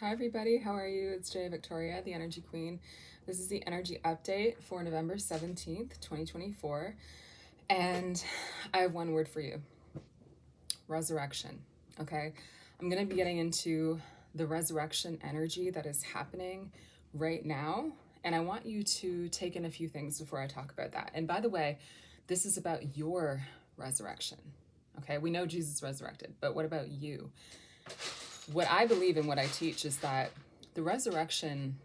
Hi, everybody. How are you? It's Jay Victoria, the Energy Queen. This is the energy update for November 17th, 2024. And I have one word for you: resurrection. Okay. I'm going to be getting into the resurrection energy that is happening right now. And I want you to take in a few things before I talk about that. And by the way, this is about your resurrection. Okay. We know Jesus resurrected, but what about you? What I believe and what I teach is that the resurrection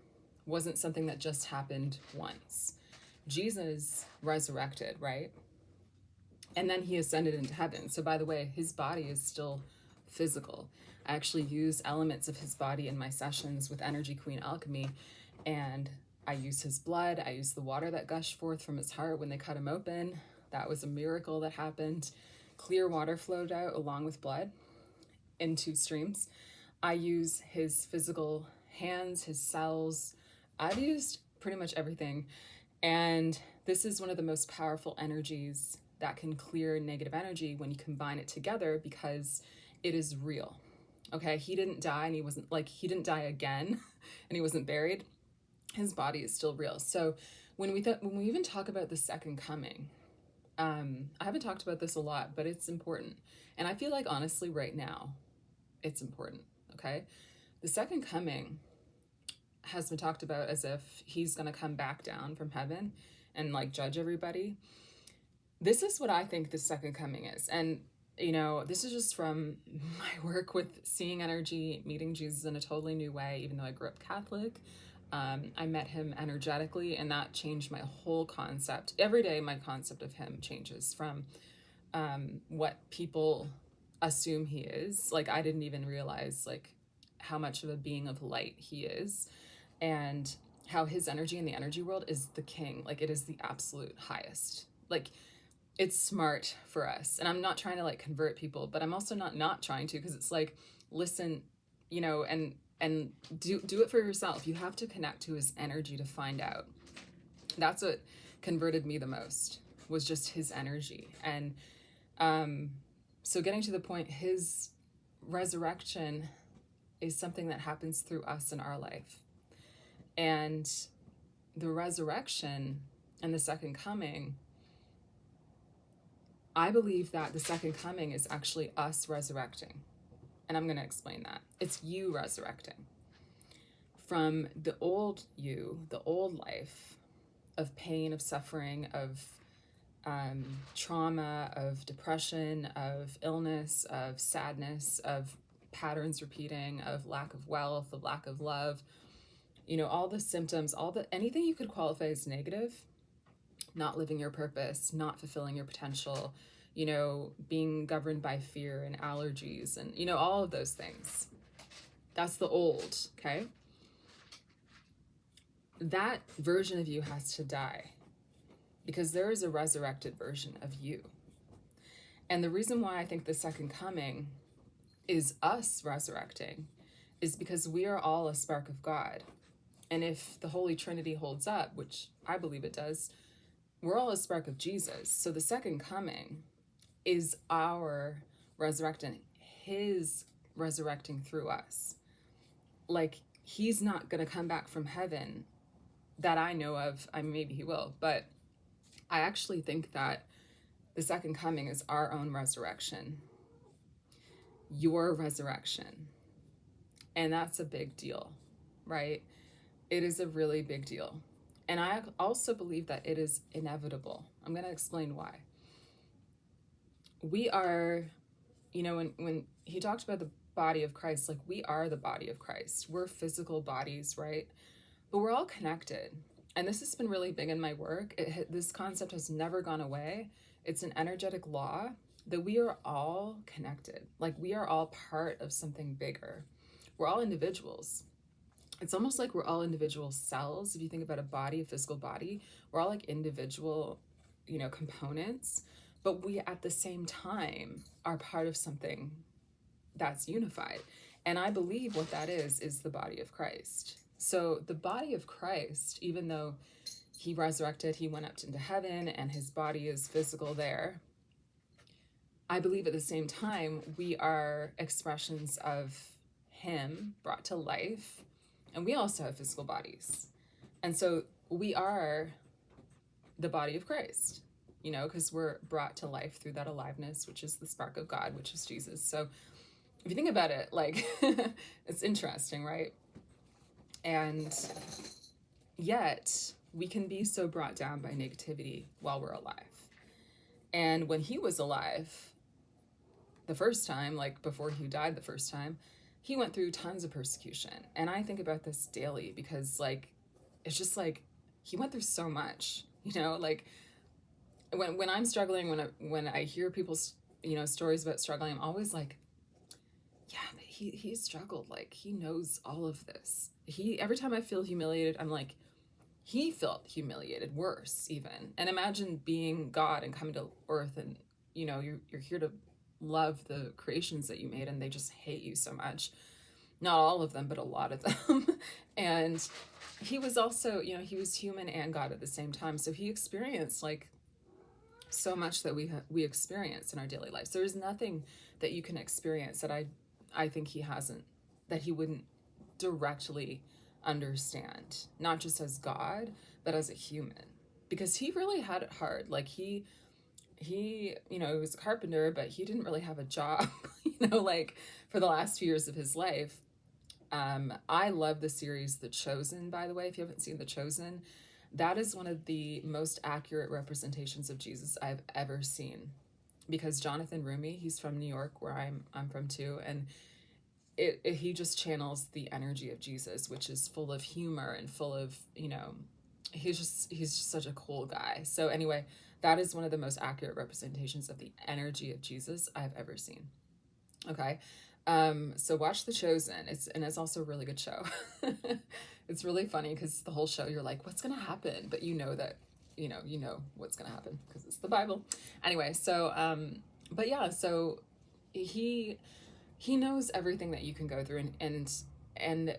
wasn't something that just happened once. Jesus resurrected, right? And then he ascended into heaven. So, by the way, his body is still physical. I actually use elements of his body in my sessions with Energy Queen Alchemy, and I use his blood. I use the water that gushed forth from his heart when they cut him open. That was a miracle that happened. Clear water flowed out along with blood in two streams. I use his physical hands, his cells. I've used pretty much everything. And this is one of the most powerful energies that can clear negative energy when you combine it together, because it is real. Okay, he didn't die, and he didn't die again and he wasn't buried. His body is still real. So when we even talk about the second coming, I haven't talked about this a lot, but it's important. And I feel like honestly right now it's important. Okay, the second coming has been talked about as if he's going to come back down from heaven and like judge everybody. This is what I think the second coming is. And this is just from my work with seeing energy, meeting Jesus in a totally new way. Even though I grew up Catholic, I met him energetically, and that changed my whole concept. Every day my concept of him changes from what people assume he is. Like, I didn't even realize like how much of a being of light he is, and how his energy in the energy world is the king. Like, it is the absolute highest. Like, it's smart for us. And I'm not trying to like convert people, but I'm also not trying to, because it's like, listen, and do it for yourself. You have to connect to his energy to find out. That's what converted me the most, was just his energy. And so getting to the point, his resurrection is something that happens through us in our life. And the resurrection and the second coming, I believe that the second coming is actually us resurrecting. And I'm going to explain that. It's you resurrecting from the old you, the old life of pain, of suffering, of trauma, of depression, of illness, of sadness, of patterns repeating, of lack of wealth, of lack of love, all the symptoms, anything you could qualify as negative, not living your purpose, not fulfilling your potential, being governed by fear and allergies and, all of those things. That's the old, okay? That version of you has to die, because there is a resurrected version of you. And the reason why I think the second coming is us resurrecting is because we are all a spark of God. And if the Holy Trinity holds up, which I believe it does, we're all a spark of Jesus. So the second coming is our resurrecting, his resurrecting through us. Like, he's not going to come back from heaven that I know of. I mean, maybe he will, but I actually think that the second coming is our own resurrection, your resurrection. And that's a big deal, right? It is a really big deal. And I also believe that it is inevitable. I'm going to explain why. We are, when he talked about the body of Christ, like, we are the body of Christ. We're physical bodies, right? But we're all connected. And this has been really big in my work. This concept has never gone away. It's an energetic law that we are all connected. Like, we are all part of something bigger. We're all individuals. It's almost like we're all individual cells. If you think about a body, a physical body, we're all like individual, components. But we, at the same time, are part of something that's unified. And I believe what that is the body of Christ. So the body of Christ, even though he resurrected, he went up into heaven, and his body is physical there, I believe at the same time we are expressions of him brought to life, and we also have physical bodies. And so we are the body of Christ, you know, because we're brought to life through that aliveness, which is the spark of God, which is Jesus. So if you think about it, like, it's interesting, right? And yet we can be so brought down by negativity while we're alive. And when he was alive the first time, like before he died the first time, he went through tons of persecution. And I think about this daily because, like, it's just like he went through so much, you know, like when I'm struggling, when I hear people's, you know, stories about struggling, I'm always like, yeah, but he struggled. Like, he knows all of this. Every time I feel humiliated, I'm like, he felt humiliated worse even. And imagine being God and coming to earth, and, you know, you're here to love the creations that you made, and they just hate you so much. Not all of them, but a lot of them. And he was also, you know, he was human and God at the same time. So he experienced like so much that we experience in our daily lives. There's nothing that you can experience that I think he hasn't, that he wouldn't directly understand, not just as God, but as a human, because he really had it hard. Like he, you know, he was a carpenter, but he didn't really have a job, you know, like for the last few years of his life. I love the series The Chosen, by the way. If you haven't seen The Chosen, that is one of the most accurate representations of Jesus I've ever seen, because Jonathan Rumi, he's from New York, where I'm from too, and he just channels the energy of Jesus, which is full of humor and full of, you know, he's just such a cool guy. So anyway, that is one of the most accurate representations of the energy of Jesus I've ever seen. Okay. So watch The Chosen. It's also a really good show. It's really funny because the whole show you're like, what's gonna happen? But you know that, you know what's gonna happen because it's the Bible. Anyway, so but yeah, so he knows everything that you can go through, and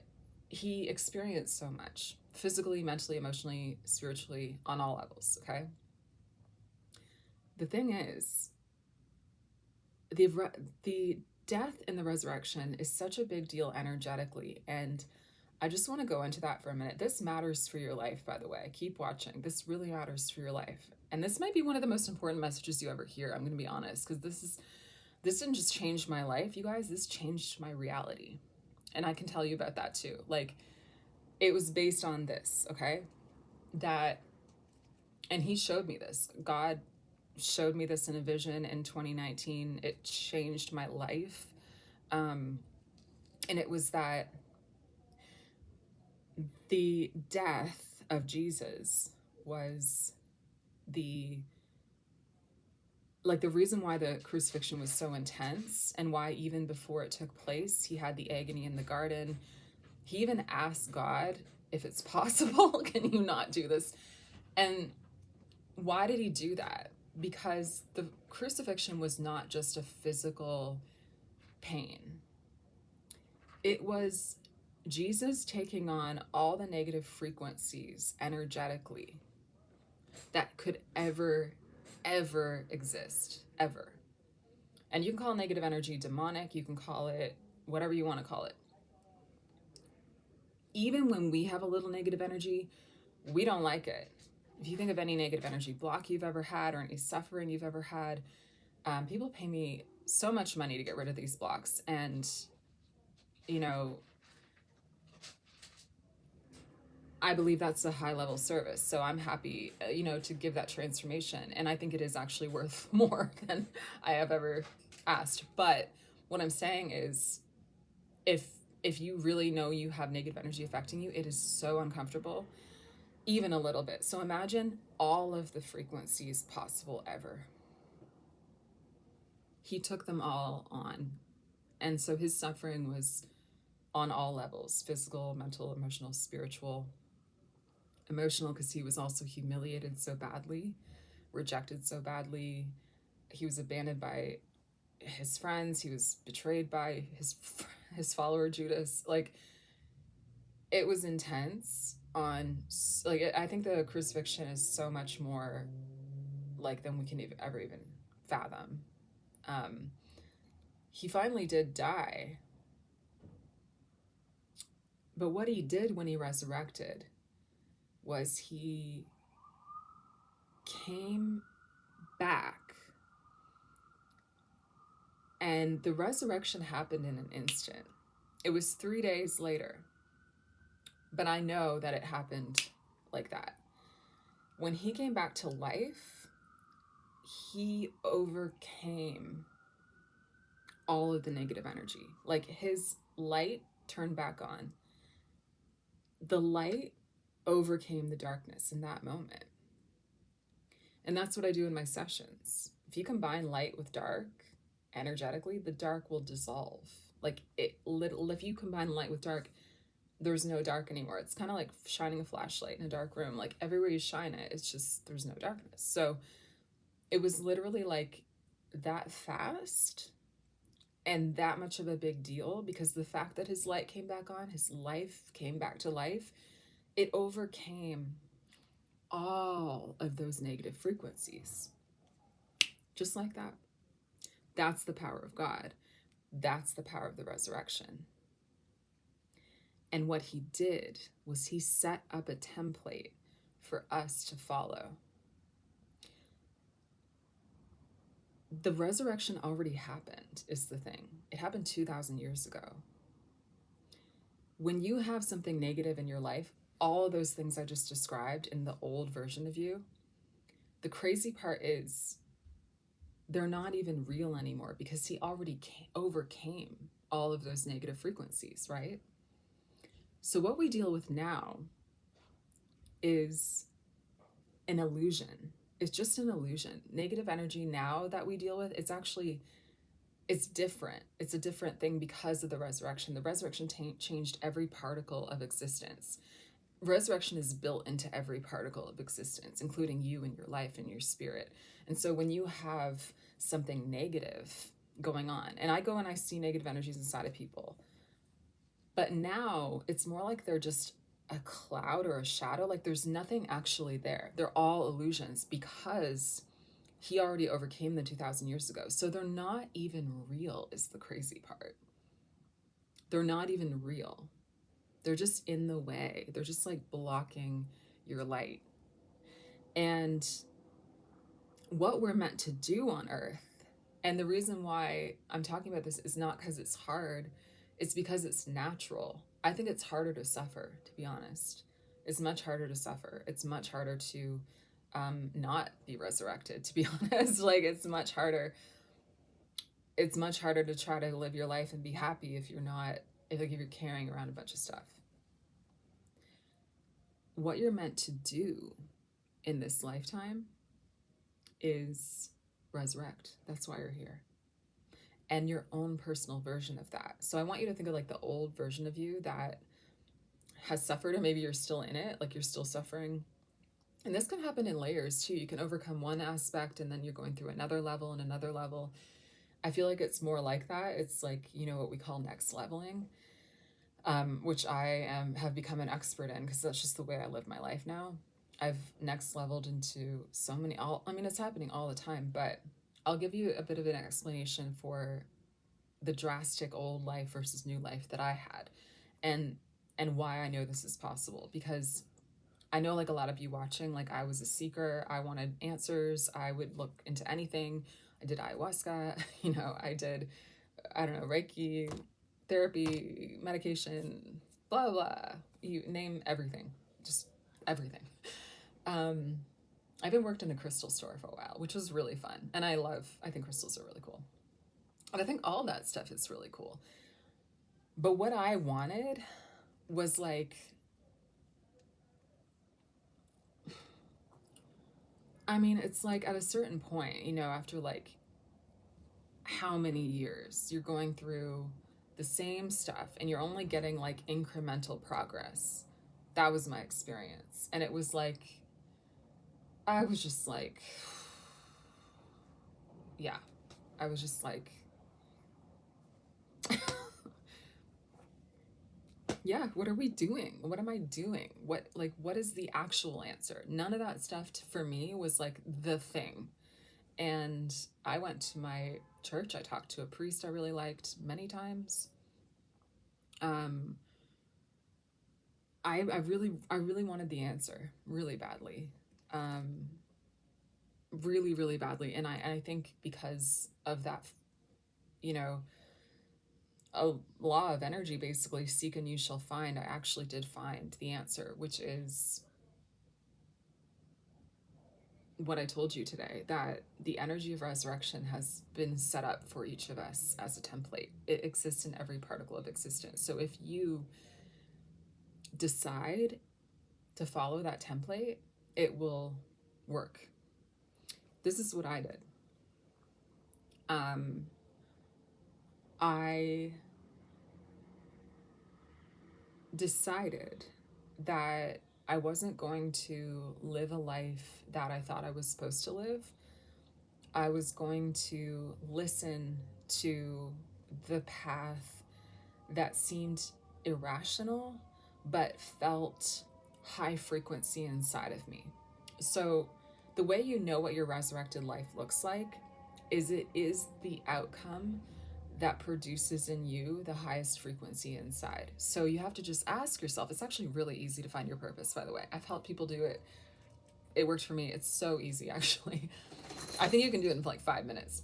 he experienced so much physically, mentally, emotionally, spiritually, on all levels. Okay. The thing is, the death and the resurrection is such a big deal energetically, and I just want to go into that for a minute. This matters for your life, by the way. Keep watching. This really matters for your life, and this might be one of the most important messages you ever hear. I'm going to be honest, because this didn't just change my life, you guys. This changed my reality, and I can tell you about that too. Like, it was based on this, okay? That, and he showed me this. God showed me this in a vision in 2019. It changed my life. And it was that the death of Jesus was the reason why the crucifixion was so intense, and why even before it took place, he had the agony in the garden. He even asked God, if it's possible, can you not do this? And why did he do that? Because the crucifixion was not just a physical pain. It was Jesus taking on all the negative frequencies energetically that could ever exist, ever. And you can call negative energy demonic, you can call it whatever you want to call it. Even when we have a little negative energy, we don't like it. If you think of any negative energy block you've ever had, or any suffering you've ever had, people pay me so much money to get rid of these blocks. And, you know, I believe that's a high level service. So I'm happy, you know, to give that transformation. And I think it is actually worth more than I have ever asked. But what I'm saying is, if you really know you have negative energy affecting you, it is so uncomfortable, even a little bit. So imagine all of the frequencies possible ever. He took them all on. And so his suffering was on all levels: physical, mental, emotional, spiritual. Emotional because he was also humiliated so badly, rejected so badly. He was abandoned by his friends. He was betrayed by his follower Judas. Like, it was intense. I think the crucifixion is so much more like than we can ever even fathom. He finally did die, But what he did when he resurrected was he came back, and the resurrection happened in an instant. It was 3 days later, but I know that it happened like that. When he came back to life, he overcame all of the negative energy. Like, his light turned back on. The light overcame the darkness in that moment. And that's what I do in my sessions. If you combine light with dark, energetically, the dark will dissolve. Like, if you combine light with dark, there's no dark anymore. It's kind of like shining a flashlight in a dark room. Like, everywhere you shine it, it's just, there's no darkness. So it was literally like that fast and that much of a big deal, because the fact that his light came back on, his life came back to life, it overcame all of those negative frequencies. Just like that. That's the power of God. That's the power of the resurrection. And what he did was he set up a template for us to follow. The resurrection already happened, is the thing. It happened 2,000 years ago. When you have something negative in your life, all of those things I just described in the old version of you, the crazy part is they're not even real anymore, because he already overcame all of those negative frequencies, right? So what we deal with now is an illusion. It's just an illusion. Negative energy now that we deal with, it's different. It's a different thing because of the resurrection. The resurrection changed every particle of existence. Resurrection is built into every particle of existence, including you and your life and your spirit. And so when you have something negative going on, and I go and I see negative energies inside of people, but now it's more like they're just a cloud or a shadow. Like, there's nothing actually there. They're all illusions, because he already overcame them 2,000 years ago. So they're not even real, is the crazy part. They're not even real. They're just in the way. They're just like blocking your light. And what we're meant to do on earth, and the reason why I'm talking about this is not because it's hard, it's because it's natural. I think it's harder to suffer, to be honest. It's much harder to suffer. It's much harder to not be resurrected, to be honest. Like, it's much harder to try to live your life and be happy if you're carrying around a bunch of stuff. What you're meant to do in this lifetime is resurrect. That's why you're here. And your own personal version of that. So I want you to think of like the old version of you that has suffered, and maybe you're still in it, like you're still suffering. And this can happen in layers too. You can overcome one aspect and then you're going through another level and another level. I feel like it's more like that. It's like, what we call next leveling, which I have become an expert in, because that's just the way I live my life now. I've next leveled into so many, it's happening all the time, but I'll give you a bit of an explanation for the drastic old life versus new life that I had, and why I know this is possible. Because I know, like a lot of you watching, like I was a seeker. I wanted answers. I would look into anything. I did ayahuasca, I did, Reiki, therapy, medication, blah, blah, you name everything, just everything. I even worked in a crystal store for a while, which was really fun. And I think crystals are really cool. And I think all that stuff is really cool. But what I wanted was like, it's like at a certain point, after like how many years you're going through the same stuff and you're only getting like incremental progress. That was my experience. And it was like, I was just like, yeah, I was just like, yeah, what are we doing? What am I doing? What is the actual answer? None of that stuff for me was like the thing. And I went to my church. I talked to a priest I really liked many times. I really wanted the answer really badly. Um, really, really badly. And I think because of that, you know, a law of energy, basically, seek and you shall find, I actually did find the answer, which is what I told you today, that the energy of resurrection has been set up for each of us as a template. It exists in every particle of existence. So if you decide to follow that template, it will work. This is what I did. I decided that I wasn't going to live a life that I thought I was supposed to live. I was going to listen to the path that seemed irrational but felt high frequency inside of me. So, the way you know what your resurrected life looks like is it is the outcome that produces in you the highest frequency inside. So you have to just ask yourself. It's actually really easy to find your purpose, by the way. I've helped people do it. It worked for me. It's so easy, actually. I think you can do it in like 5 minutes.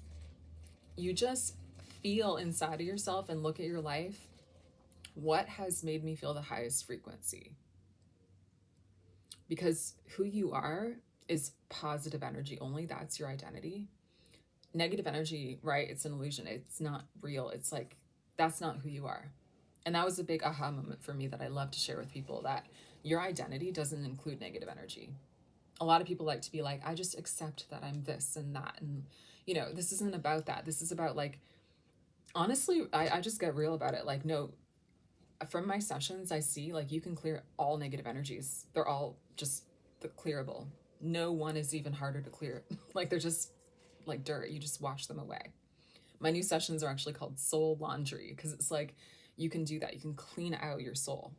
You just feel inside of yourself and look at your life. What has made me feel the highest frequency? Because who you are is positive energy only. That's your identity. Negative energy, right? It's an illusion. It's not real. It's like, that's not who you are. And that was a big aha moment for me that I love to share with people, that your identity doesn't include negative energy. A lot of people like to be like, I just accept that I'm this and that. And, you know, this isn't about that. This is about like, honestly, I just get real about it. Like, no, from my sessions, I see like you can clear all negative energies. They're all just clearable. No one is even harder to clear. Like, they're just like dirt. You just wash them away. My new sessions are actually called soul laundry, because it's like you can do that. You can clean out your soul.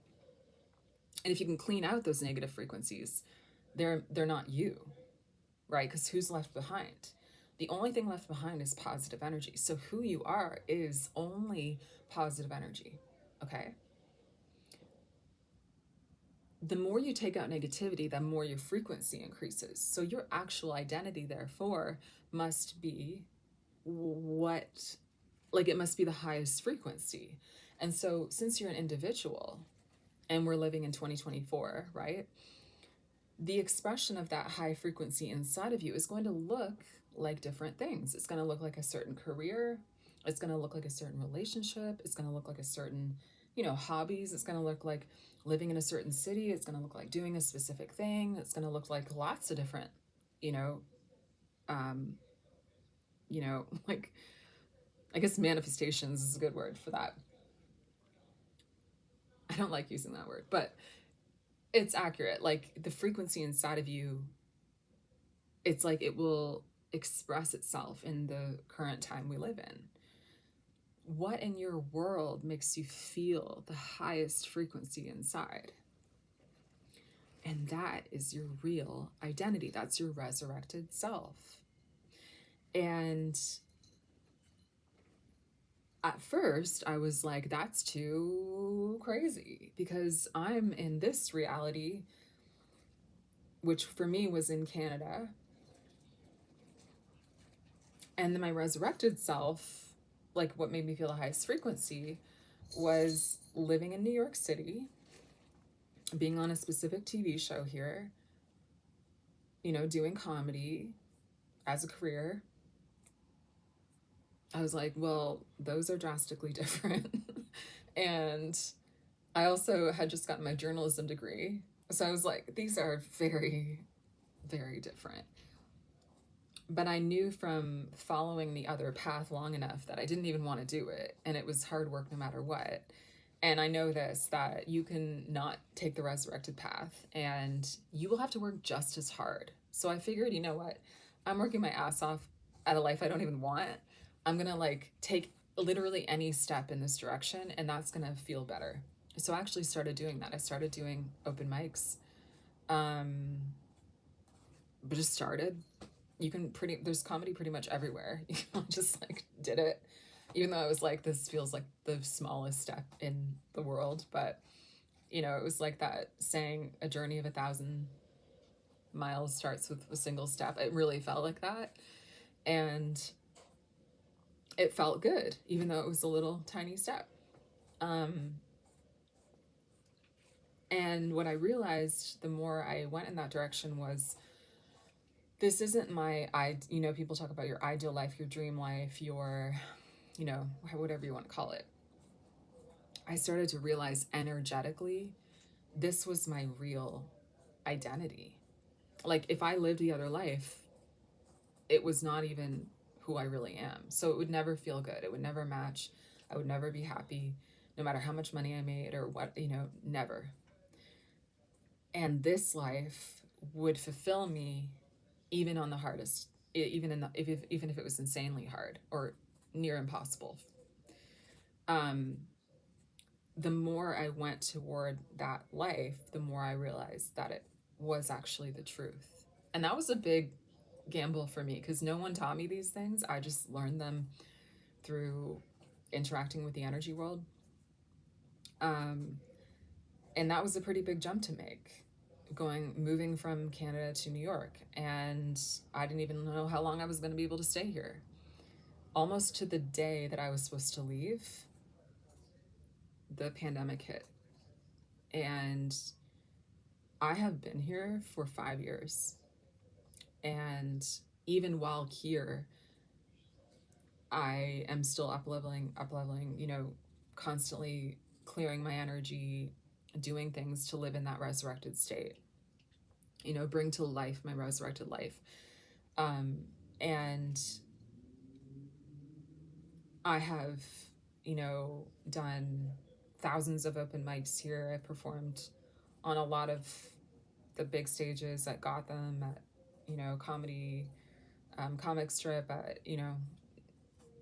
And if you can clean out those negative frequencies, they're not you, right? Because who's left behind? The only thing left behind is positive energy. So who you are is only positive energy, okay? The more you take out negativity, the more your frequency increases. So your actual identity, therefore, must be what, like, it must be the highest frequency. And so since you're an individual and we're living in 2024, right? The expression of that high frequency inside of you is going to look like different things. It's going to look like a certain career. It's going to look like a certain relationship. It's going to look like a certain, you know, hobbies. It's going to look like living in a certain city. It's going to look like doing a specific thing. It's going to look like lots of different, you know, like, I guess manifestations is a good word for that. I don't like using that word, but it's accurate. Like, the frequency inside of you, it's like it will express itself in the current time we live in. What in your world makes you feel the highest frequency inside? And that is your real identity. That's your resurrected self. And at first, I was like, that's too crazy, because I'm in this reality, which for me was in Canada. And then my resurrected self, like what made me feel the highest frequency, was living in New York City, being on a specific TV show here, you know, doing comedy as a career. I was like, well, those are drastically different. And I also had just gotten my journalism degree. So I was like, these are very, very different. But I knew from following the other path long enough that I didn't even want to do it. And it was hard work no matter what. And I know this, that you can not take the resurrected path and you will have to work just as hard. So I figured, you know what? I'm working my ass off at a life I don't even want. I'm going to like take literally any step in this direction, and that's going to feel better. So I actually started doing that. I started doing open mics. But just started. There's comedy pretty much everywhere. I just like did it. Even though I was like, this feels like the smallest step in the world, but You know, it was like that saying, a journey of 1,000 miles starts with a single step. It really felt like that. And it felt good, even though it was a little tiny step. And what I realized the more I went in that direction was, this isn't you know, people talk about your ideal life, your dream life, your, you know, whatever you want to call it. I started to realize energetically, this was my real identity. Like, if I lived the other life, it was not even who I really am. So it would never feel good. It would never match. I would never be happy, no matter how much money I made or what, you know, never. And this life would fulfill me even on the hardest, even even if it was insanely hard or near impossible. The more I went toward that life, the more I realized that it was actually the truth. And that was a big gamble for me, because no one taught me these things. I just learned them through interacting with the energy world. And that was a pretty big jump to make, moving from Canada to New York. And I didn't even know how long I was going to be able to stay here. Almost to the day that I was supposed to leave, the pandemic hit. And I have been here for 5 years. And even while here, I am still up leveling, you know, constantly clearing my energy, doing things to live in that resurrected state, you know, bring to life my resurrected life. And I have, you know, done thousands of open mics here. I've performed on a lot of the big stages at Gotham, at, you know, comedy, comic strip, at, you know,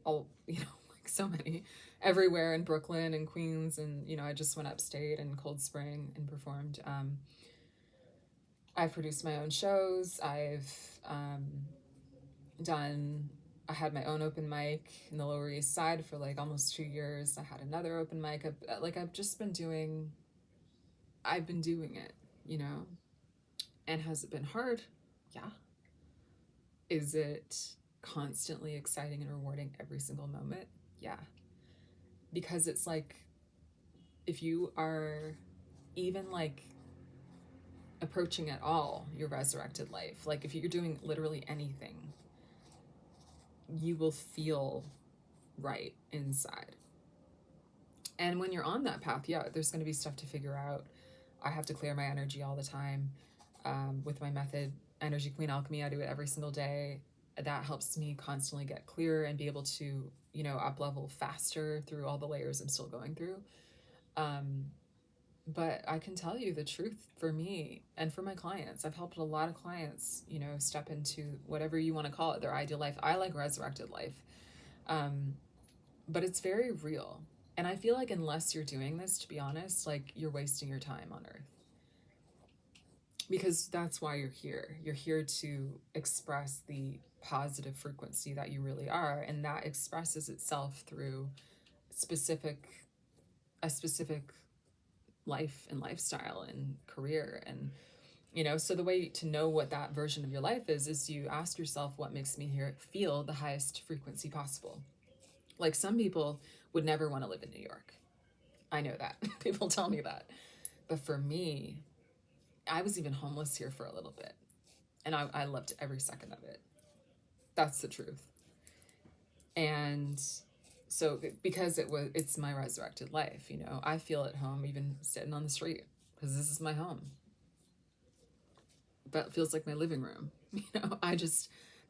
all, you know, like so many, everywhere in Brooklyn and Queens. And, you know, I just went upstate in Cold Spring and performed. I've produced my own shows. I had my own open mic in the Lower East Side for like almost 2 years. I had another open mic. I've been doing it, you know. And has it been hard? Yeah. Is it constantly exciting and rewarding every single moment? Yeah. Because it's like, if you are even like approaching at all your resurrected life, like if you're doing literally anything, you will feel right inside. And when you're on that path, yeah, there's going to be stuff to figure out. I have to clear my energy all the time, with my method, Energy Queen Alchemy. I do it every single day. That helps me constantly get clearer and be able to, you know, up level faster through all the layers I'm still going through. But I can tell you the truth, for me and for my clients, I've helped a lot of clients, you know, step into whatever you want to call it, their ideal life. I like resurrected life. But it's very real. And I feel like unless you're doing this, to be honest, like, you're wasting your time on earth. Because that's why you're here. You're here to express the positive frequency that you really are. And that expresses itself through a specific life and lifestyle and career. And, you know, so the way to know what that version of your life is you ask yourself, what makes me feel the highest frequency possible? Like, some people would never want to live in New York. I know that. People tell me that. But for me, I was even homeless here for a little bit. And I loved every second of it. That's the truth. And so, because it's my resurrected life, you know, I feel at home even sitting on the street, because this is my home. That feels like my living room. You know,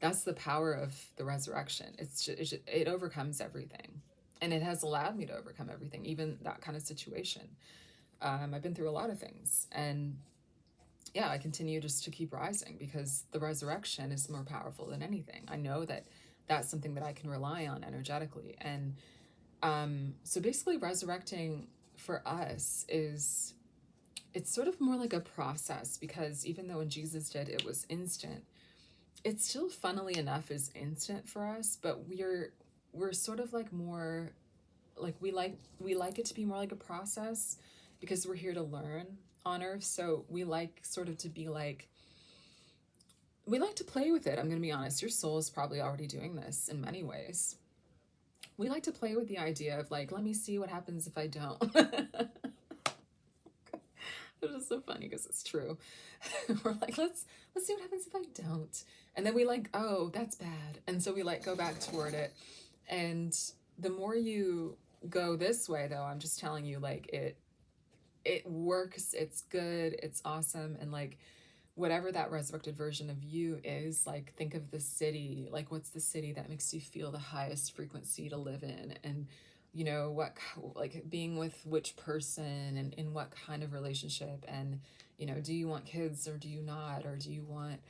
that's the power of the resurrection. It overcomes everything. And it has allowed me to overcome everything, even that kind of situation. I've been through a lot of things. And yeah, I continue just to keep rising, because the resurrection is more powerful than anything. I know that that's something that I can rely on energetically. And so basically, resurrecting for us it's sort of more like a process, because even though when Jesus did, it was instant, it still, funnily enough, is instant for us, but we're sort of like more like, we like it to be more like a process. because we're here to learn on earth. So we like sort of to be like, we like to play with it. I'm going to be honest. Your soul is probably already doing this in many ways. We like to play with the idea of like, let me see what happens if I don't. It's just so funny because it's true. We're like, let's see what happens if I don't. And then we like, oh, that's bad. And so we like go back toward it. And the more you go this way though, I'm just telling you, like it works, it's good, it's awesome. And like whatever that resurrected version of you is, like think of the city, like what's the city that makes you feel the highest frequency to live in, and you know what, like being with which person and in what kind of relationship, and you know, do you want kids or do you not, or do you want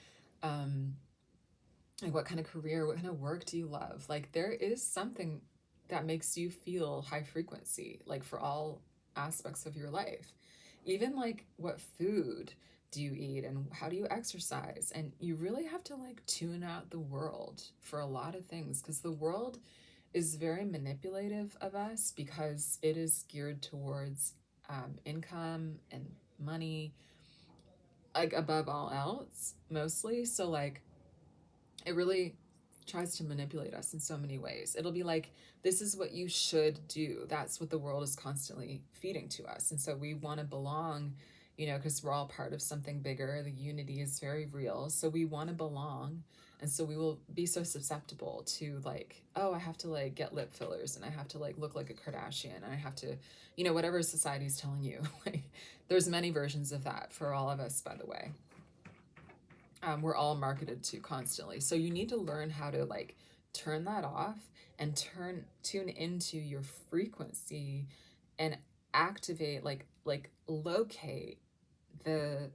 like what kind of career, what kind of work do you love? Like there is something that makes you feel high frequency, like for all aspects of your life. Even like what food do you eat and how do you exercise? And you really have to like tune out the world for a lot of things, because the world is very manipulative of us because it is geared towards income and money, like above all else, mostly. So like it really tries to manipulate us in so many ways. It'll be like, this is what you should do. That's what the world is constantly feeding to us. And so we want to belong, you know, because we're all part of something bigger. The unity is very real. So we want to belong. And so we will be so susceptible to like, oh, I have to like get lip fillers and I have to like look like a Kardashian and I have to, you know, whatever society's telling you. Like there's many versions of that for all of us, by the way. We're all marketed to constantly. So you need to learn how to like turn that off and tune into your frequency and activate, like locate the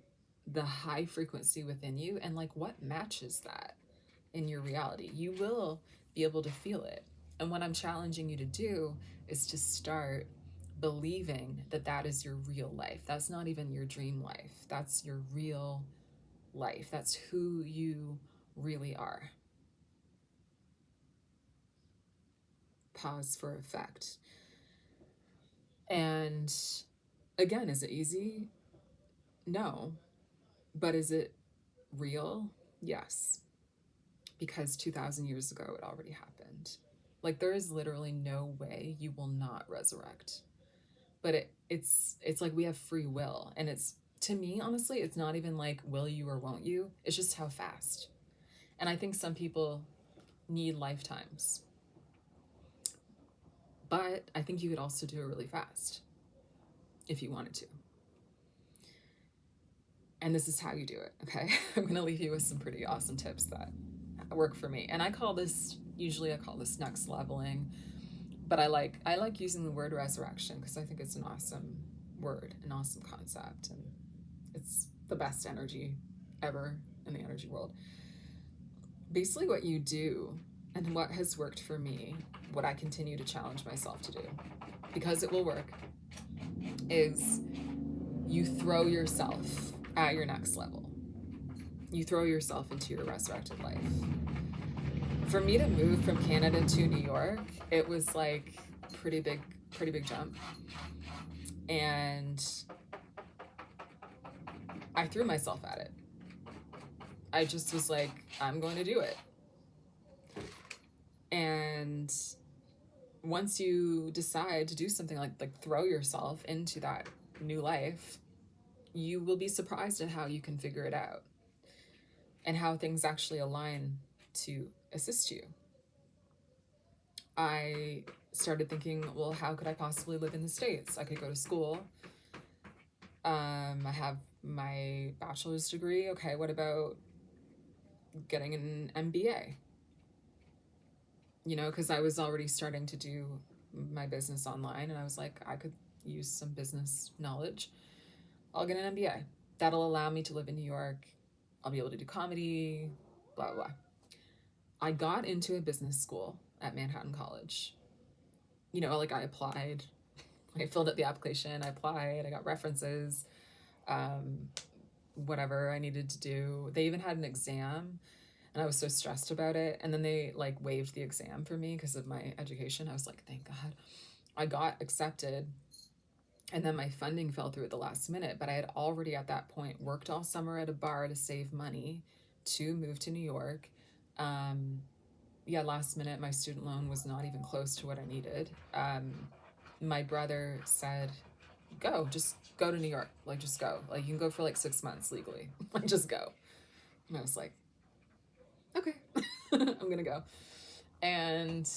high frequency within you and like what matches that in your reality. You will be able to feel it. And what I'm challenging you to do is to start believing that that is your real life. That's not even your dream life. That's your real life. That's who you really are. Pause for effect. And again, is it easy? No. But is it real? Yes. Because 2,000 years ago, it already happened. Like there is literally no way you will not resurrect. But it's like we have free will. And it's, to me, honestly, it's not even like will you or won't you. It's just how fast. And I think some people need lifetimes. But I think you could also do it really fast if you wanted to. And this is how you do it, okay? I'm gonna leave you with some pretty awesome tips that work for me. And I call this next leveling, but I like using the word resurrection because I think it's an awesome word, an awesome concept, and it's the best energy ever in the energy world. Basically what you do and what has worked for me, what I continue to challenge myself to do, because it will work, is you throw yourself at your next level. You throw yourself into your resurrected life. For me to move from Canada to New York, it was like pretty big jump. And I threw myself at it. I just was like, I'm going to do it. And once you decide to do something like throw yourself into that new life, you will be surprised at how you can figure it out and how things actually align to assist you. I started thinking, well, how could I possibly live in the States? I could go to school. I have my bachelor's degree. Okay, what about getting an MBA? You know, because I was already starting to do my business online and I was like, I could use some business knowledge. I'll get an MBA. That'll allow me to live in New York. I'll be able to do comedy, blah, blah. I got into a business school at Manhattan College. You know, like I applied, I filled out the application, I applied, I got references, whatever I needed to do. They even had an exam and I was so stressed about it. And then they like waived the exam for me because of my education. I was like, thank God. I got accepted And then my funding fell through at the last minute, but I had already at that point worked all summer at a bar to save money to move to New York. Um, yeah, last minute, my student loan was not even close to what I needed. My brother said, just go to New York. Like, just go. Like, you can go for like 6 months legally. Like, just go. And I was like, okay, I'm gonna go. And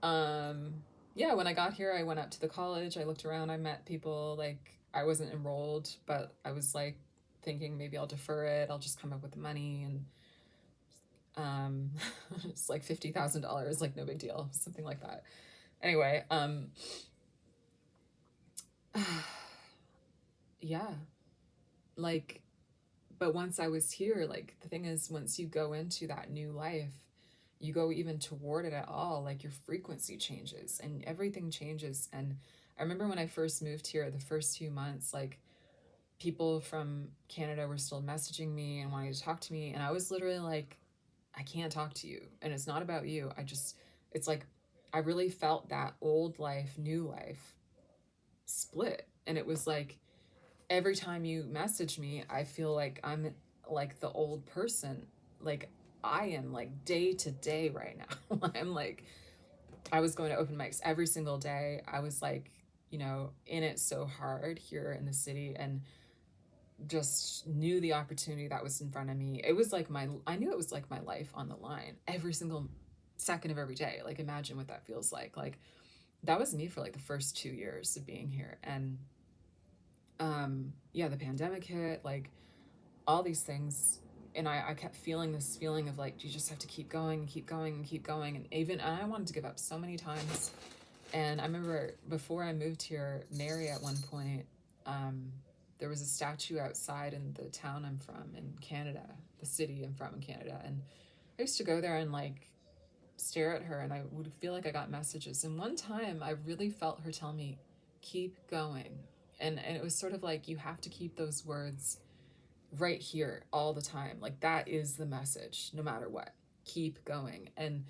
yeah, when I got here, I went up to the college. I looked around. I met people. Like, I wasn't enrolled, but I was like thinking maybe I'll defer it. I'll just come up with the money, and it's like $50,000, like no big deal, something like that. Anyway, yeah, like, but once I was here, like the thing is, once you go into that new life, you go even toward it at all, like your frequency changes and everything changes. And I remember when I first moved here, the first few months, like people from Canada were still messaging me and wanting to talk to me, and I was literally like, I can't talk to you, and it's not about you. It's like I really felt that old life, new life split. And it was like every time you message me, I feel like I'm like the old person. Like I am like day to day right now. I'm like, I was going to open mics every single day. I was like, in it so hard here in the city, and just knew the opportunity that was in front of me. It was like I knew it was like my life on the line every single second of every day. Like, imagine what that feels like. Like, that was me for like the first 2 years of being here. And yeah, the pandemic hit, like all these things. And I kept feeling this feeling of like, you just have to keep going and keep going and keep going. And I wanted to give up so many times. And I remember before I moved here, Mary, at one point, there was a statue outside in the town I'm from in Canada, the city I'm from in Canada. And I used to go there and like stare at her, and I would feel like I got messages. And one time I really felt her tell me, keep going. And it was sort of like, you have to keep those words right here all the time. Like, that is the message, no matter what. Keep going. And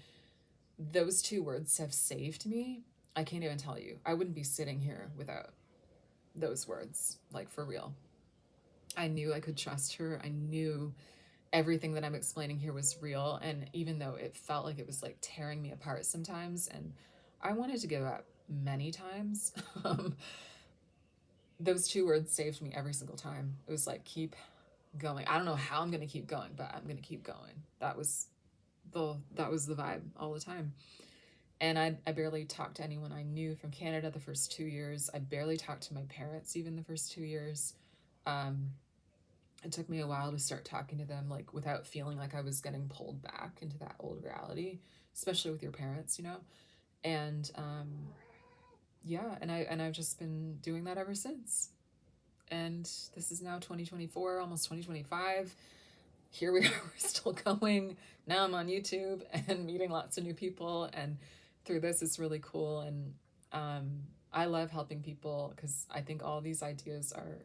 those two words have saved me. I can't even tell you. I wouldn't be sitting here without those words, like, for real. I knew I could trust her. I knew everything that I'm explaining here was real. And even though it felt like it was like tearing me apart sometimes, and I wanted to give up many times, those two words saved me every single time. It was like, keep going. I don't know how I'm going to keep going, but I'm going to keep going. That was the vibe all the time. And I barely talked to anyone I knew from Canada the first 2 years. I barely talked to my parents even the first 2 years. It took me a while to start talking to them, like, without feeling like I was getting pulled back into that old reality, especially with your parents, And yeah, and I've just been doing that ever since. And this is now 2024, almost 2025. Here we are, we're still going. Now I'm on YouTube and meeting lots of new people, and through this, it's really cool. And I love helping people because I think all these ideas are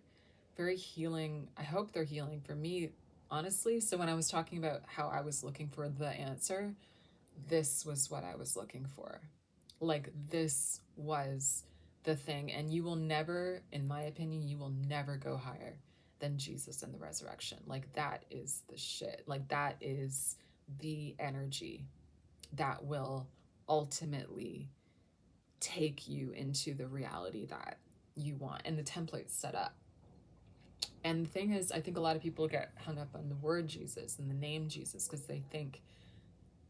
very healing. I hope they're healing for me, honestly. So when I was talking about how I was looking for the answer, this was what I was looking for. Like, this was the thing. And you will never, in my opinion, you will never go higher than Jesus and the resurrection. Like, that is the shit. Like, that is the energy that will ultimately take you into the reality that you want, and the template's set up. And the thing is, I think a lot of people get hung up on the word Jesus and the name Jesus because they think,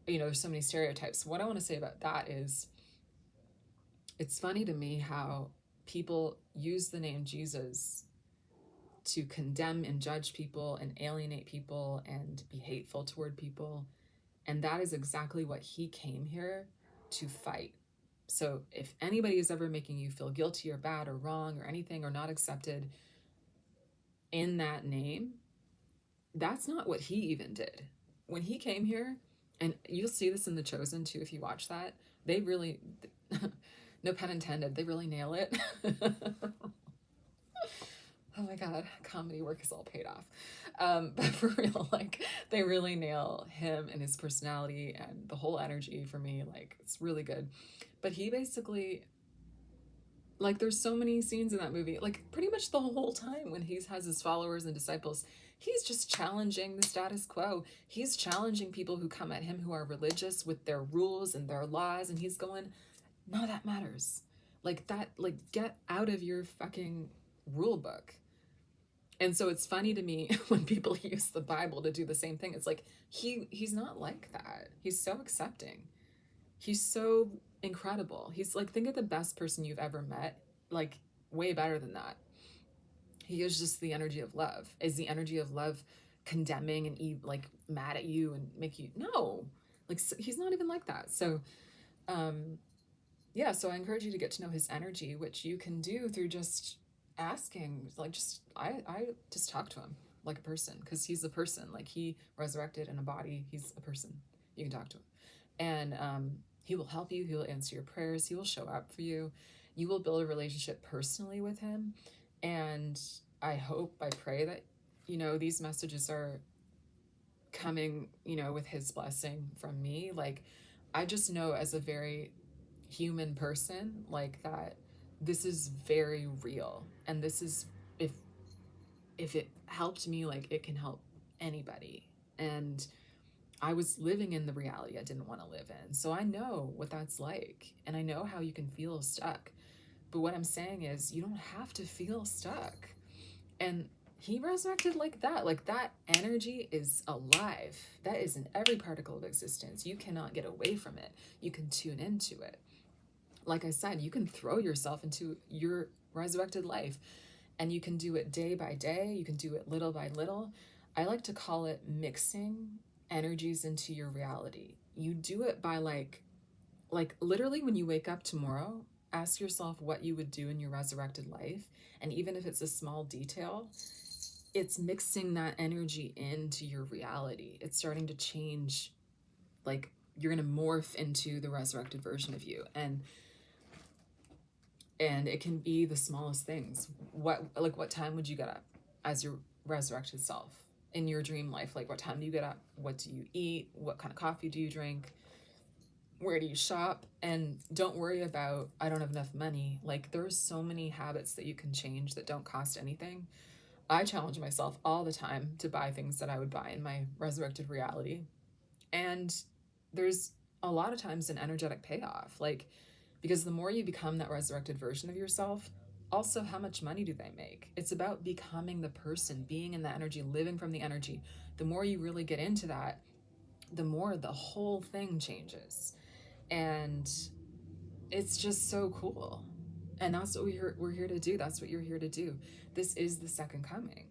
there's so many stereotypes. What I want to say about that is, it's funny to me how people use the name Jesus to condemn and judge people and alienate people and be hateful toward people. And that is exactly what he came here to fight. So if anybody is ever making you feel guilty or bad or wrong or anything or not accepted in that name, that's not what he even did. When he came here, and you'll see this in The Chosen too if you watch that, they really, no pun intended, they really nail it. Oh my God, comedy work is all paid off. But for real, like, they really nail him and his personality and the whole energy for me. Like, it's really good. But he basically Like, there's so many scenes in that movie, like pretty much the whole time when he has his followers and disciples, he's just challenging the status quo. He's challenging people who come at him who are religious with their rules and their laws, and he's going, none of that matters. Like that, like, get out of your fucking rule book. And so it's funny to me when people use the Bible to do the same thing. It's like he's not like that. He's so accepting. He's so incredible. He's like, think of the best person you've ever met, like way better than that. He is just the energy of love. Is the energy of love condemning and like mad at you and make you, no, like, he's not even like that. So yeah, so I encourage you to get to know his energy, which you can do through just asking, like, just I just talk to him like a person, because he's a person. Like, he resurrected in a body. He's a person. You can talk to him, and he will help you. He will answer your prayers. He will show up for you. You will build a relationship personally with him, and I hope, I pray that, you know, these messages are coming, you know, with his blessing from me. Like, I just know as a very human person, like, that this is very real, and this is, if it helped me, like, it can help anybody. And I was living in the reality I didn't want to live in, so I know what that's like, and I know how you can feel stuck. But what I'm saying is, you don't have to feel stuck. And he resurrected like that. Like, that energy is alive. That is in every particle of existence. You cannot get away from it. You can tune into it. Like I said, you can throw yourself into your resurrected life, and you can do it day by day. You can do it little by little. I like to call it mixing energies into your reality. You do it by like literally, when you wake up tomorrow, ask yourself what you would do in your resurrected life. And even if it's a small detail, it's mixing that energy into your reality. It's starting to change. Like, you're going to morph into the resurrected version of you. And it can be the smallest things. What time would you get up as your resurrected self in your dream life? Like, what time do you get up? What do you eat? What kind of coffee do you drink? Where do you shop? And don't worry about, I don't have enough money. Like, there's so many habits that you can change that don't cost anything. I challenge myself all the time to buy things that I would buy in my resurrected reality. And there's a lot of times an energetic payoff. Like, because the more you become that resurrected version of yourself, also, how much money do they make? It's about becoming the person, being in the energy, living from the energy. The more you really get into that, the more the whole thing changes. And it's just so cool. And that's what we're here to do. That's what you're here to do. This is the second coming.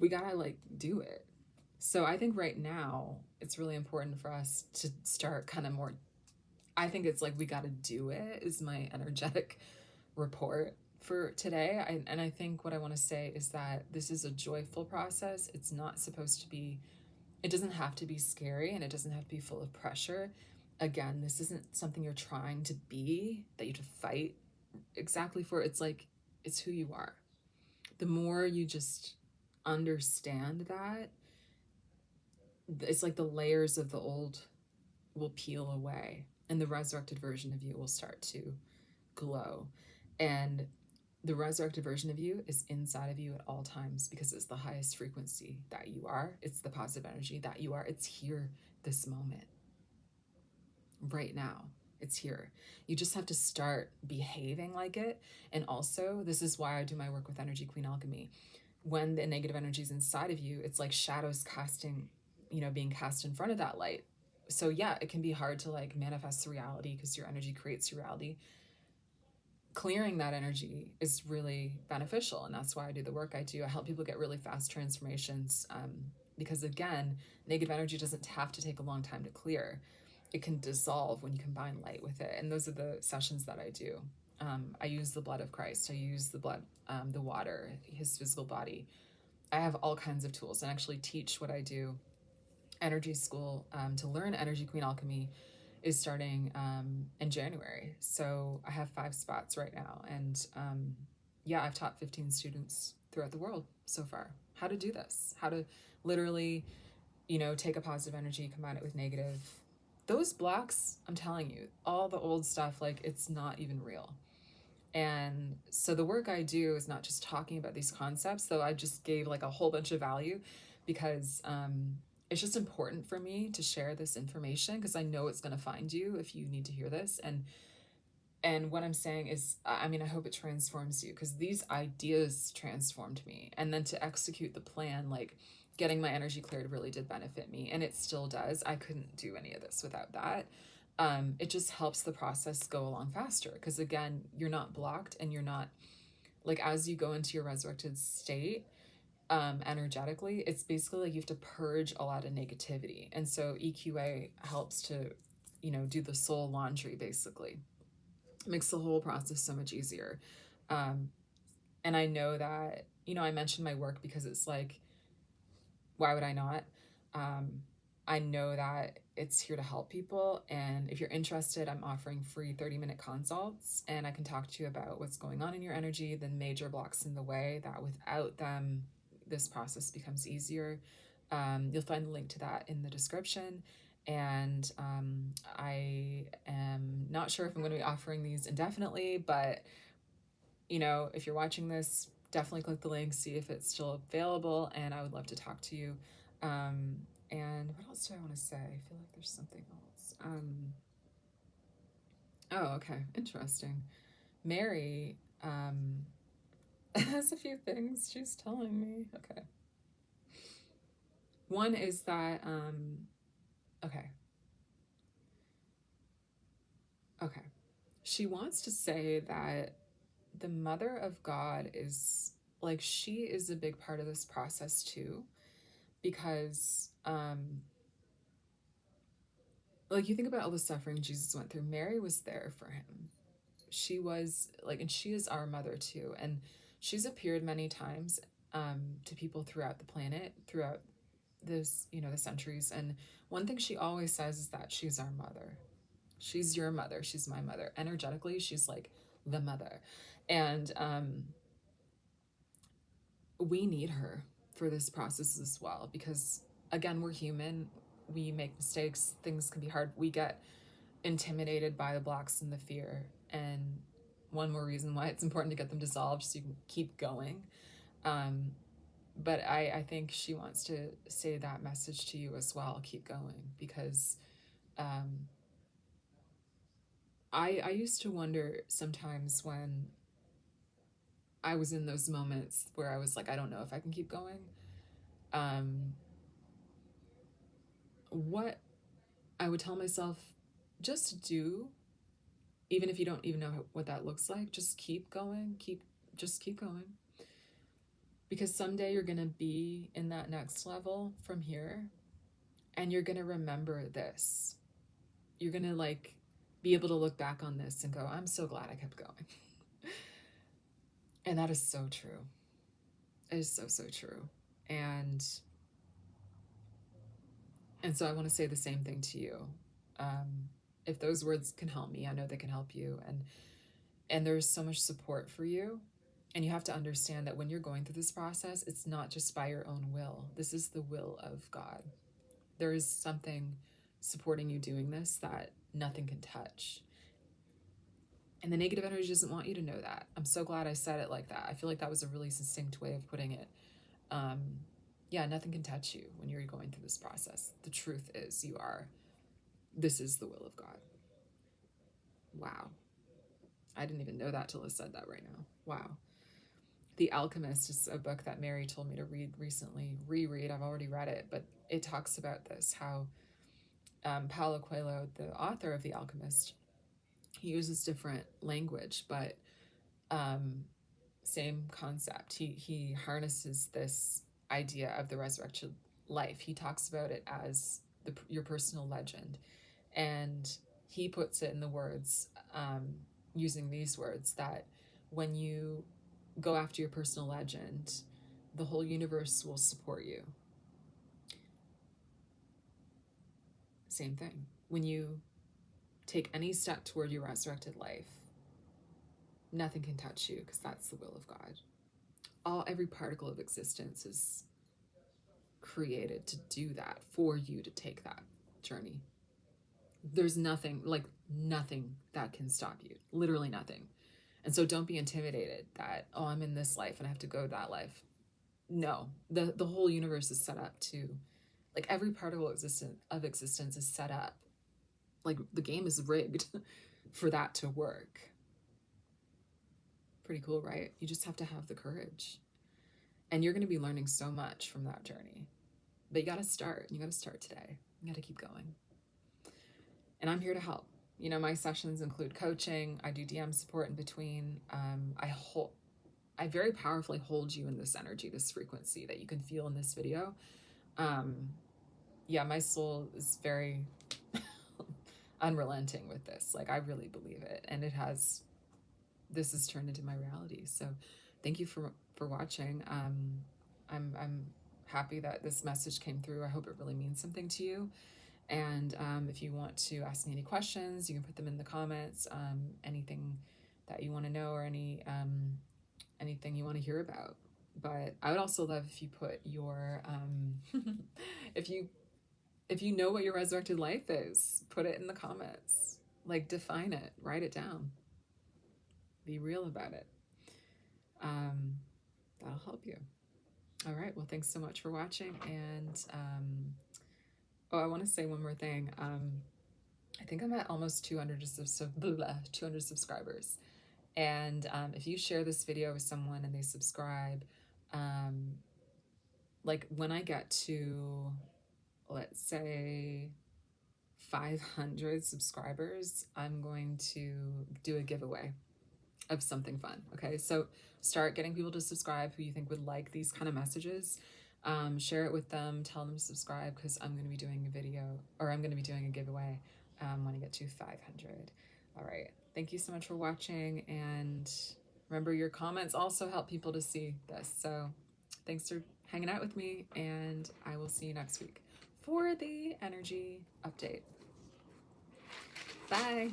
We gotta, like, do it. So I think right now it's really important for us to start kind of more, I think it's like, we gotta do it is my energetic report for today. And I think what I want to say is that this is a joyful process. It's not supposed to be, it doesn't have to be scary, and it doesn't have to be full of pressure. Again, this isn't something you're trying to be, that you have to fight exactly for. It's like, it's who you are. The more you just understand that, it's like the layers of the old will peel away, and the resurrected version of you will start to glow. And the resurrected version of you is inside of you at all times, because it's the highest frequency that you are. It's the positive energy that you are. It's here this moment, right now. It's here. You just have to start behaving like it. And also, this is why I do my work with Energy Queen Alchemy. When the negative energy is inside of you, it's like shadows casting, being cast in front of that light. So yeah, it can be hard to, like, manifest the reality, because your energy creates your reality. Clearing that energy is really beneficial, and that's why I do the work I do. I help people get really fast transformations, because, again, negative energy doesn't have to take a long time to clear. It can dissolve when you combine light with it, and those are the sessions that I do. I use the blood of Christ. I use the blood, the water, his physical body. I have all kinds of tools, and actually teach what I do. Energy school, to learn Energy Queen Alchemy, is starting in January. So I have 5 spots right now. And yeah, I've taught 15 students throughout the world so far how to do this, how to literally, take a positive energy, combine it with negative. Those blocks, I'm telling you, all the old stuff, like, it's not even real. And so the work I do is not just talking about these concepts, though I just gave like a whole bunch of value because it's just important for me to share this information because I know it's going to find you if you need to hear this. And what I'm saying is, I mean, I hope it transforms you because these ideas transformed me. And then to execute the plan, like getting my energy cleared really did benefit me. And it still does. I couldn't do any of this without that. It just helps the process go along faster because, again, you're not blocked and you're not like as you go into your resurrected state energetically, it's basically like you have to purge a lot of negativity. And so EQA helps to, do the soul laundry basically. It makes the whole process so much easier. And I know that, I mentioned my work because it's like, why would I not? I know that it's here to help people. And if you're interested, I'm offering free 30-minute consults and I can talk to you about what's going on in your energy, the major blocks in the way that without them, this process becomes easier. You'll find the link to that in the description. And I am not sure if I'm going to be offering these indefinitely, but if you're watching this, definitely click the link, see if it's still available, and I would love to talk to you. And what else do I want to say? I feel like there's something else. Oh, okay, interesting. Mary has a few things she's telling me. Okay. One is that, okay. She wants to say that the Mother of God is like, she is a big part of this process too, because like you think about all the suffering Jesus went through, Mary was there for him. She was like, and she is our mother too, and she's appeared many times to people throughout the planet, throughout this, the centuries. And one thing she always says is that she's our mother. She's your mother. She's my mother. Energetically, she's like the mother. And we need her for this process as well because, again, we're human. We make mistakes. Things can be hard. We get intimidated by the blocks and the fear. And one more reason why it's important to get them dissolved so you can keep going. But I think she wants to say that message to you as well. Keep going because I used to wonder sometimes when I was in those moments where I was like, I don't know if I can keep going. What I would tell myself, just do, even if you don't even know what that looks like, just keep going, just keep going. Because someday you're going to be in that next level from here and you're going to remember this. You're going to like be able to look back on this and go, I'm so glad I kept going. And that is so true. It is so, so true. And so I want to say the same thing to you. If those words can help me, I know they can help you. And there's so much support for you. And you have to understand that when you're going through this process, it's not just by your own will. This is the will of God. There is something supporting you doing this that nothing can touch. And the negative energy doesn't want you to know that. I'm so glad I said it like that. I feel like that was a really succinct way of putting it. Yeah, nothing can touch you when you're going through this process. The truth is this is the will of God. Wow. I didn't even know that till I said that right now. Wow. The Alchemist is a book that Mary told me to read recently. Reread, I've already read it, but it talks about this, how Paulo Coelho, the author of The Alchemist, he uses different language, but same concept. He harnesses this idea of the resurrection life. He talks about it as your personal legend. And he puts it in the words, using these words, that when you go after your personal legend, the whole universe will support you. Same thing. When you take any step toward your resurrected life, nothing can touch you because that's the will of God. Every particle of existence is created to do that, for you to take that journey. There's nothing that can stop you. Literally nothing. And so don't be intimidated that, oh, I'm in this life and I have to go to that life. No, the whole universe is set up to, like, every particle of existence is set up. Like, the game is rigged for that to work. Pretty cool, right? You just have to have the courage. And you're going to be learning so much from that journey. But you got to start. You got to start today. You got to keep going. And I'm here to help. You know, my sessions include coaching. I do DM support in between. I very powerfully hold you in this energy, this frequency that you can feel in this video. Yeah, my soul is very unrelenting with this. Like, I really believe it. And this has turned into my reality. So thank you for watching. I'm happy that this message came through. I hope it really means something to you. And if you want to ask me any questions, you can put them in the comments. Anything that you want to know, or anything you want to hear about. But I would also love if you put your if you know what your resurrected life is, put it in the comments. Like, define it, write it down, be real about it. That'll help you. All right, well, thanks so much for watching. And I want to say one more thing. I think I'm at almost 200 subscribers. And if you share this video with someone and they subscribe, like, when I get to, let's say, 500 subscribers, I'm going to do a giveaway of something fun. Okay, so start getting people to subscribe who you think would like these kind of messages. Share it with them, tell them to subscribe, because I'm going to be doing a video, or I'm going to be doing a giveaway when I get to 500. All right, thank you so much for watching, and remember, your comments also help people to see this. So thanks for hanging out with me, and I will see you next week for the energy update. Bye.